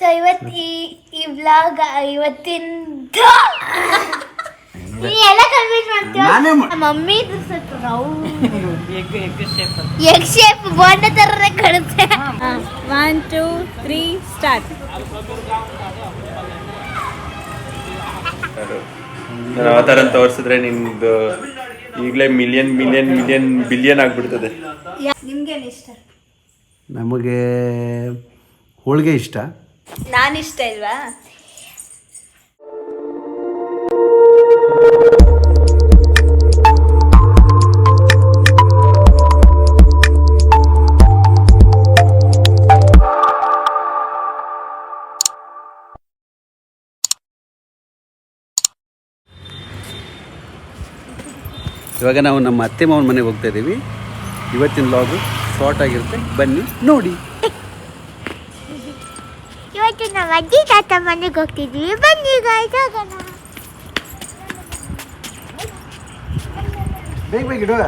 So ಇವತ್ತು ಈ vlog ಇವತ್ತಿಂದ ಎಲ್ಲ ಕಂಪ್ಲೀಟ್ ಮಾಡ್ತೀವಿ. ಮಮ್ಮಿ ಸ್ವಲ್ಪ ಎಗ್ ಶೇಪ್ ಬೋಂಡ ಥರನೇ ಕಾಣುತ್ತೆ. 1 2 3 ಸ್ಟಾರ್ಟ್. ನಾನು ಆ ಥರ ತೋರಿಸಿದ್ರೆ ನಿಮ್ದು ಈಗಲೇ ಮಿಲಿಯನ್ ಬಿಲಿಯನ್ ಆಗ್ಬಿಡ್ತದೆ. ನಿಮ್ಗೇನು ಇಷ್ಟ? ನಮಗೆ ಹೋಳಿಗೆ ಇಷ್ಟ. ನಾನು ಇಷ್ಟ ಇಲ್ವಾ? ಇವಾಗ ನಾವು ನಮ್ಮ ಅತ್ತೆ ಮಾವನ ಮನೆಗೆ ಹೋಗ್ತಾ ಇದ್ದೀವಿ. ಇವತ್ತಿನ ಲಾಗು ಶಾರ್ಟ್ ಆಗಿರುತ್ತೆ, ಬನ್ನಿ ನೋಡಿ. ಇವತ್ತು ನಾವು ಅಜ್ಜಿ ತಾತ ಮನೆಗೆ ಹೋಗ್ತಿದ್ವಿ, ಬನ್ನಿ ಗಾಯ್ಸ್ ಹೋಗೋಣ. ಬೇಗ ಬೇಗ ಇಡುವ.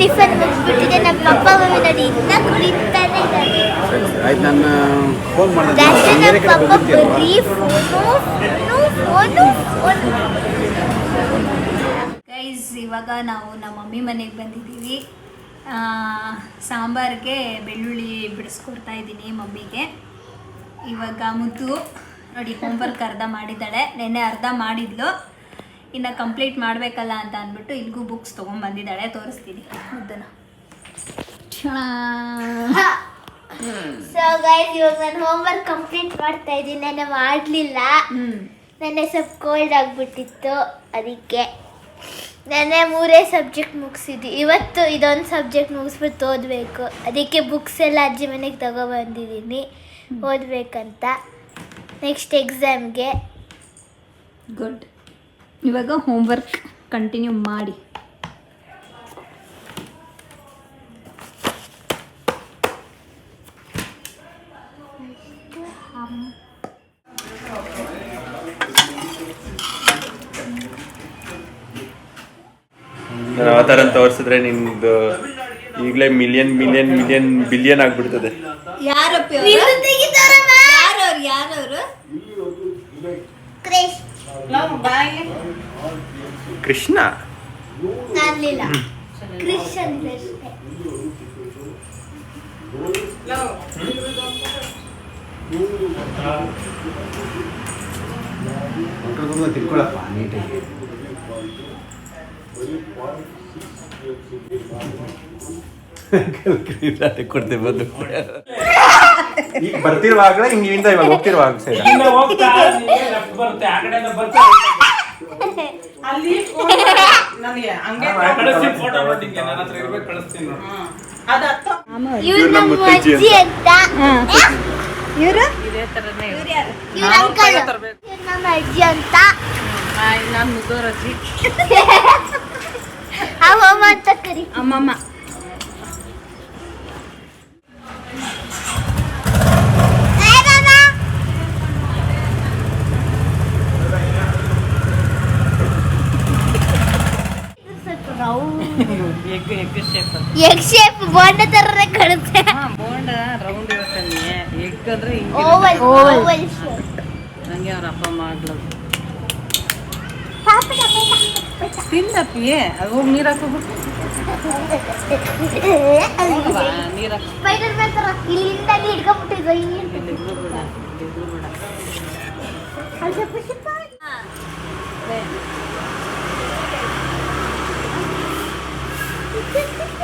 ಟಿಫನ್ ಮುಗಿಸ್ಬಿಟ್ಟಿದೆ. ನಮ್ಮ ಪಪ್ಪ ಮಮ್ಮಿ ನೋಡಿ ಇನ್ನ ಕುಡಿತಾನೆ ಇದ್ದಾರೆ. ಆಯ್ತು, ನಾನು ಫೋನ್ ಮಾಡಿದೆ. ನಮ್ಮ ಪಪ್ಪ ಬರೀ ಫೋನು. ಗೈಸ್, ಇವಾಗ ನಾವು ನಮ್ಮ ಮಮ್ಮಿ ಮನೆಗೆ ಬಂದಿದ್ದೀವಿ. ಸಾಂಬಾರಿಗೆ ಬೆಳ್ಳುಳ್ಳಿ ಬಿಡಿಸ್ಕೊಡ್ತಾ ಇದ್ದೀನಿ ಮಮ್ಮಿಗೆ. ಇವಾಗ ಮುದ್ದು ನೋಡಿ ಹೋಮ್ವರ್ಕ್ ಅರ್ಧ ಮಾಡಿದ್ದಾಳೆ, ನೆನ್ನೆ ಅರ್ಧ ಮಾಡಿದ್ಲು, ಇನ್ನು ಕಂಪ್ಲೀಟ್ ಮಾಡಬೇಕಲ್ಲ ಅಂತ ಅಂದ್ಬಿಟ್ಟು ಇಲ್ಲಿಗೂ ಬುಕ್ಸ್ ತೊಗೊಂಡ್ಬಂದಿದ್ದಾಳೆ. ತೋರಿಸ್ತೀನಿ ಮುದ್ದನ. ಸೊ ಗೈಸ್, ಇವಾಗ ನಾನು ಹೋಮ್ವರ್ಕ್ ಕಂಪ್ಲೀಟ್ ಮಾಡ್ತಾ ಇದ್ದೀನಿ. ನೆನ್ನೆ ಮಾಡಲಿಲ್ಲ, ನೆನ್ನೆ ಸ್ವಲ್ಪ ಕೋಲ್ಡ್ ಆಗಿಬಿಟ್ಟಿತ್ತು, ಅದಕ್ಕೆ ನೆನ್ನೆ 3 ಸಬ್ಜೆಕ್ಟ್ ಮುಗಿಸಿದ್ವಿ. ಇವತ್ತು ಇದೊಂದು ಸಬ್ಜೆಕ್ಟ್ ಮುಗಿಸ್ಬಿಟ್ಟು ಓದಬೇಕು, ಅದಕ್ಕೆ ಬುಕ್ಸ್ ಎಲ್ಲ ಅಜ್ಜಿ ಮನೆಗೆ ತಗೊಬಂದಿದ್ದೀನಿ ಓದಬೇಕಂತ ನೆಕ್ಸ್ಟ್ ಎಕ್ಸಾಮ್ಗೆ. ಗುಡ್. ಇವಾಗ ಹೋಮ್ವರ್ಕ್ ಕಂಟಿನ್ಯೂ ಮಾಡಿ. ನಾನು ಆ ಥರ ತೋರಿಸಿದ್ರೆ ನಿಮ್ದು ಈಗಲೇ ಮಿಲಿಯನ್ ಬಿಲಿಯನ್ ಆಗ್ಬಿಡ್ತದೆ. ಯಾರವ್ರು? ಕೃಷ್ಣ ನಾನಿಲ್ಲ, ಕ್ರಿಶ್ಚಿಯನ್ ಅಷ್ಟೇ. ತಿಳ್ಕೊಳಪ್ಪ ನೀಟಾಗಿ. ಕೊಡ್ತೇವೆ ಬಂದು ಈಗ ಬರ್ತಿರುವಾಗಲೇ ಹಿಂಗಿಂದ ಇವಾಗ ಹೋಗ್ತಿರುವಾಗ ಸೈಡ್ ಇವ್ರು ನಮ್ಮ ಅಜ್ಜಿ ಅಂತ, ಇವರು ಇವ್ರ ಅಂಕಲ್, ಇವ್ರು ನಮ್ಮ ಅಜ್ಜಿ ಅಂತ, ಅಮ್ಮಮ್ಮ ಅಂತ ಕರಿ. ಅಮ್ಮಮ್ಮ. ಎಗ್ ಶೇಪ್ ಬೋಂಡ ಥರನೇ ಕಾಣುತ್ತೆ. ಬೋಂಡ ರೌಂಡ್ ಇರುತ್ತೆ, ಎಗ್ ಅಂದ್ರೆ ಓವಲ್ ಶೇಪ್. ನಂಗೆ ಅವ್ರ ಅಪ್ಪ ಮಾಡ್ಲು ತಿನ್ನಪ್ಪಿ. ಅದು ಹೋಗಿ ನೀರು ಹಾಕೋಬಿಟ್ಟು ನೀರು ಹಾಕಿ ಸ್ಪೈಡರ್ ಮ್ಯಾನ್ ಥರ ಇಲ್ಲಿಂದ ಹಿಡ್ಕೊಂಡ್ಬಿಟ್ಟಿದ್ರು. ಇಲ್ಲಿಗೂ ಬೇಡ, ಇಲ್ಲಿಗೂ ಬೇಡ.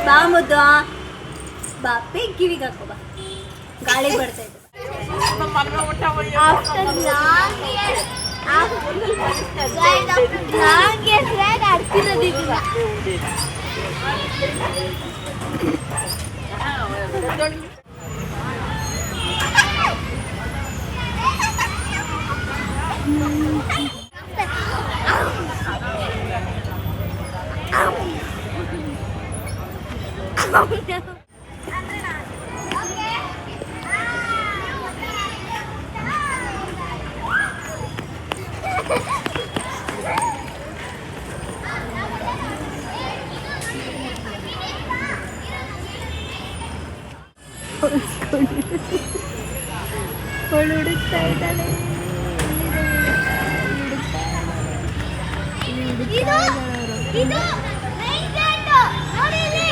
ಬಾ ಮುದ್ದು, ಬಾ ಬೇಗ ಕಿವಿಗೆ ಹಾಕೋ ಬಾ. ಗಾಳಿ ಬರ್ತೈತೆ. After long years, ಆಡ್ತಿರೋದಿಲ್ಲ. ಹುಡುಕ್ತಾ ಇದ್ದಾಳೆ. ಇದು main gate. ನೋಡಿ ಇಲ್ಲಿ.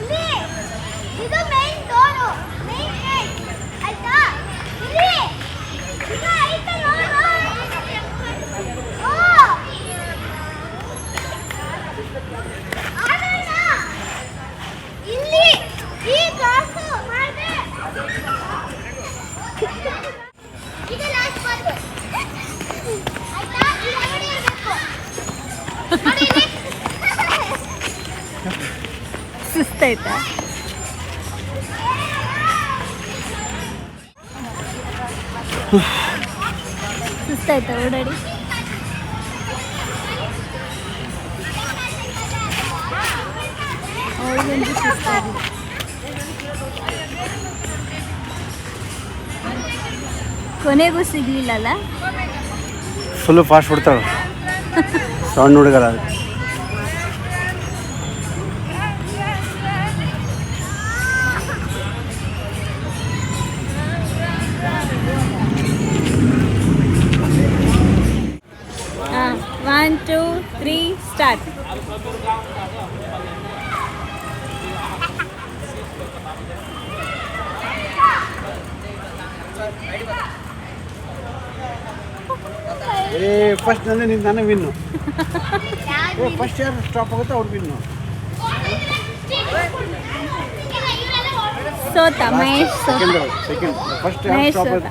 ಇಲ್ಲಿ. ಇದು main door, main gate. ಆಯ್ತಾ? ಇಲ್ಲಿ. ಇದು ಐತೆ ನೋಡು. ಓ. ಆಮೇಲೆ ಇಲ್ಲಿ ಈ ಕಾಸು ಮಾಡ್ದೆ. ಇದು ಲಾಸ್ಟ್ ಬಂದು ಆಯ್ತಾ? ಇಲ್ಲಿ ಅಂಗಡಿ ಇರಬೇಕು. ನೋಡಿ ಇಲ್ಲಿ. ಸುಸ್ತಾಯ್ತಾ? ಸುಸ್ತಾಯ್ತಾ ಓಡಾಡಿ? ಅವ್ಳಿಗಂತೂ ಸುಸ್ತಾಗಿದೆ. ಕೊನೆಗೂ ಸಿಗ್ಲಿಲ್ಲಲ್ಲ. ಫುಲ್ಲು ಫಾಸ್ಟ್ ಬಿಡ್ತಾಳೆ ಸಣ್ಣ ಹುಡುಗರ. ಹಾಂ 1 2 3 ಸ್ಟಾರ್ಟ್. ಫಸ್ಟ್ ನಾನು ವಿನ್ನು. ಫಸ್ಟ್ ಯಾರು ಸ್ಟಾಪ್ ಆಗುತ್ತೆ ಅವ್ರು ವಿನ್ನು. ಸೋತ ಮಹೇಶ್ ಸೋತ. ಸೆಕೆಂಡ್ ಫಸ್ಟ್ ಮಹೇಶ್ ಸ್ಟಾಪ್ ಸೋತ.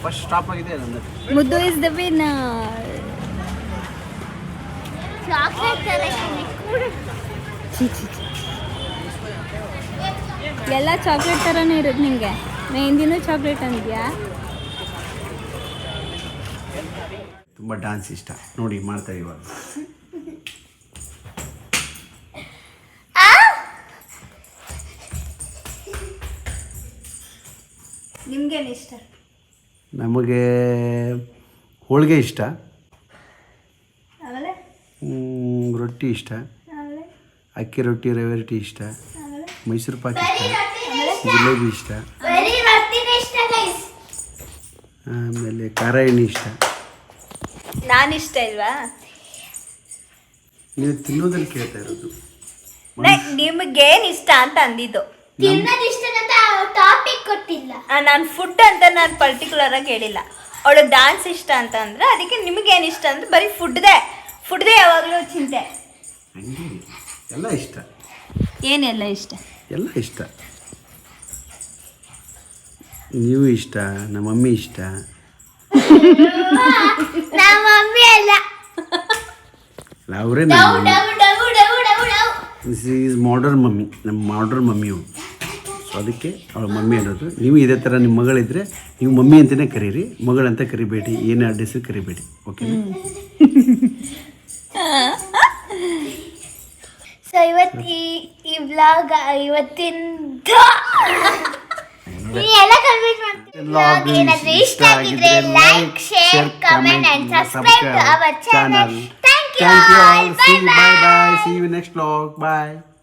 ಫಸ್ಟ್ ಸ್ಟಾಪ್ ಆಗಿದೆ ನಂದು. ಮುದ್ದು ಇಸ್ ದ ವಿನ್ನರ್. ಚಾಕ್ಲೇಟ್ ತರ ಎಲ್ಲ ಚಾಕ್ಲೇಟ್ ಥರನೇ ಇರೋದು ನಿಂಗೆ. ಮೆಹಂದಿನೂ ಚಾಕ್ಲೇಟ್ ಅಂದ್ಯಾ? ತುಂಬ ಡ್ಯಾನ್ಸ್ ಇಷ್ಟ ನೋಡಿ ಮಾಡ್ತಾ ಇವಾಗ. ನಿಮ್ಗೇನು ಇಷ್ಟ? ನಮಗೆ ಹೋಳಿಗೆ ಇಷ್ಟ, ಆಮೇಲೆ ರೊಟ್ಟಿ ಇಷ್ಟ, ಆಮೇಲೆ ಅಕ್ಕಿ ರೊಟ್ಟಿ ರವೆ ರೊಟ್ಟಿ ಇಷ್ಟ, ಆಮೇಲೆ ಮೈಸೂರು ಪಾಕ್ ಇಷ್ಟ, ಜಿಲೇಬಿ ಇಷ್ಟ, ವೆರಿ ರೊಟ್ಟಿನೇ ಇಷ್ಟ ಗೈಸ್. ಆಮೇಲೆ ಖಾರ ಎಣ್ಣೆ ಇಷ್ಟ. ನಾನಿಷ್ಟ ಇಲ್ವಾ? ನೀವು ತಿನ್ನೋದಲ್ಲಿ ಕೇಳ್ತಾ ಇರೋದು. ನಿಮಗೇನು ಇಷ್ಟ ಅಂತ ಅಂದಿದ್ದು. ತಿನ್ನೋದು ಇಷ್ಟ ಅಂತ ಟಾಪಿಕ್ ಕೊಟ್ಟಿಲ್ಲ. ನಾನು ಫುಡ್ ಅಂತ ನಾನು ಪರ್ಟಿಕ್ಯುಲರ್ ಆಗಿ ಹೇಳಿಲ್ಲ. ಅವಳು ಡಾನ್ಸ್ ಇಷ್ಟ ಅಂತ ಅಂದ್ರೆ ಅದಕ್ಕೆ ನಿಮಗೇನು ಇಷ್ಟ ಅಂದ್ರೆ ಬರೀ ಫುಡ್ದೇ ಯಾವಾಗಲೂ ಚಿಂತೆ. ಹಂಗೆ ಎಲ್ಲ ಇಷ್ಟ. ಏನೆಲ್ಲ ಇಷ್ಟ? ಎಲ್ಲ ಇಷ್ಟ. ನೀವು ಇಷ್ಟ, ನಮ್ಮ ಮಮ್ಮಿ ಇಷ್ಟ. ನಮ್ಮ ಮಮ್ಮಿ ಅಲ್ಲ, ಅವರೇ ಡವ್ ಡವ್ ಡವ್ ಡವ್ ಡವ್ ಡವ್. ದಿಸ್ ಈಸ್ ಮಾಡರ್ನ್ ಮಮ್ಮಿ, ನಮ್ಮ ಮಾಡರ್ನ್ ಮಮ್ಮಿ ಅವಳು. ಸೊ ಅದಕ್ಕೆ ಅವಳ ಮಮ್ಮಿ ಅನ್ನೋದು. ನೀವು ಇದೇ ಥರ ನಿಮ್ಮ ಮಗಳಿದ್ರೆ ನೀವು ಮಮ್ಮಿ ಅಂತಲೇ ಕರೀರಿ, ಮಗಳಂತ ಕರಿಬೇಡಿ, ಏನೇ ಅಡ್ರೆಸ್ ಕರಿಬೇಡಿ. ಓಕೆ. ಸೊ ಈ ವ್ಲಾಗ್ ಇವತ್ತಿಂದ ಎಲ್ಲ ಕಂಪ್ಲೀಟ್ ಮಾಡ್ತೀವಿ. ವ್ಲಾಗ್ ಏನಾದರೂ ಇಷ್ಟ ಆಗಿದ್ರೆ like, share, comment and subscribe to our channel. Thank you all. Bye bye. See you next vlog. Bye.